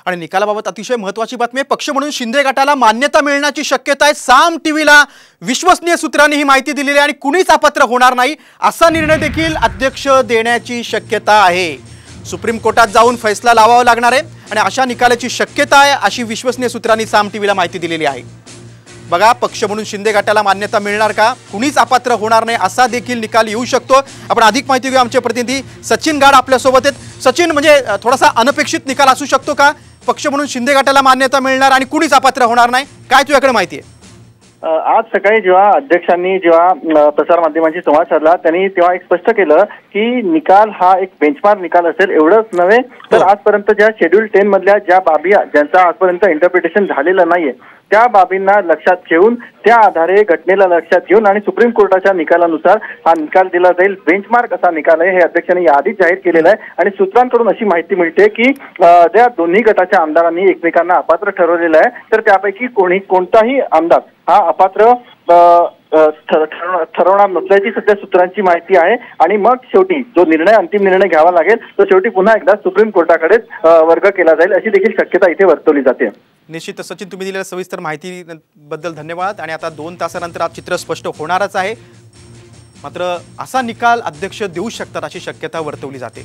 आणि निकालाबाबत अतिशय महत्त्वाची बातमी आहे। पक्ष म्हणून शिंदे गटाला मान्यता मिळण्याची शक्यता आहे। साम टीव्हीला विश्वसनीय सूत्रांनी ही माहिती दिलेली आहे आणि कुणीच अपात्र होणार नाही असा निर्णय देखील अध्यक्ष देण्याची शक्यता आहे। सुप्रीम कोर्टात जाऊन फैसला लावावा लागणार आहे आणि अशा निकालाची शक्यता आहे अशी विश्वसनीय सूत्रांनी साम टीव्हीला माहिती दिलेली आहे। बघा, पक्ष म्हणून शिंदे गटाला मान्यता मिळणार का, कुणीच अपात्र होणार नाही असा देखील निकाल येऊ शकतो। आपण अधिक माहिती घेऊ, आमचे प्रतिनिधी सचिन गाड आपल्या सोबत आहेत। सचिन, म्हणजे थोडासा अनपेक्षित निकाल असू शकतो का? पक्ष म्हणून शिंदे गटाला मान्यता मिळणार आणि कुणीच अपात्र होणार नाही, काय तुझ्याकडे माहिती आहे? आज सकाळी जेव्हा अध्यक्षांनी प्रसार माध्यमांशी संवाद साधला त्यांनी तेव्हा एक स्पष्ट केलं की निकाल हा एक बेंचमार्क निकाल असेल। एवढंच नव्हे तर आजपर्यंत ज्या शेड्यूल 10 मधल्या ज्या बाबी ज्यांचा आजपर्यंत इंटरप्रिटेशन झालेलं नाहीये त्या बाबींना लक्षात घेऊन त्या आधारे घटनेला लक्षात घेऊन आणि सुप्रीम कोर्टाच्या निकालानुसार हा निकाल दिला जाईल। बेंचमार्क असा निकाल आहे, हे अध्यक्षांनी याआधीच जाहीर केलेलं आहे। आणि सूत्रांकडून अशी माहिती मिळते की ज्या दोन्ही गटाच्या आमदारांनी एकमेकांना अपात्र ठरवलेलं आहे तर त्यापैकी कोणताही आमदार हा अपात्र ठरवणार नसल्याची सध्या सूत्रांची माहिती आहे। आणि मग शेवटी जो निर्णय अंतिम निर्णय घ्यावा लागेल तो शेवटी पुन्हा एकदा सुप्रीम कोर्टाकडे वर्ग केला जाईल अशी देखील शक्यता इथे वर्तवली जाते। निश्चित सचिन, तुम्ही दिलेल्या सविस्तर माहितीबद्दल धन्यवाद। आणि आता 2 तासानंतर आज चित्र स्पष्ट होणारच आहे, मात्र असा निकाल अध्यक्ष देऊ शकतात अशी शक्यता वर्तवली जाते।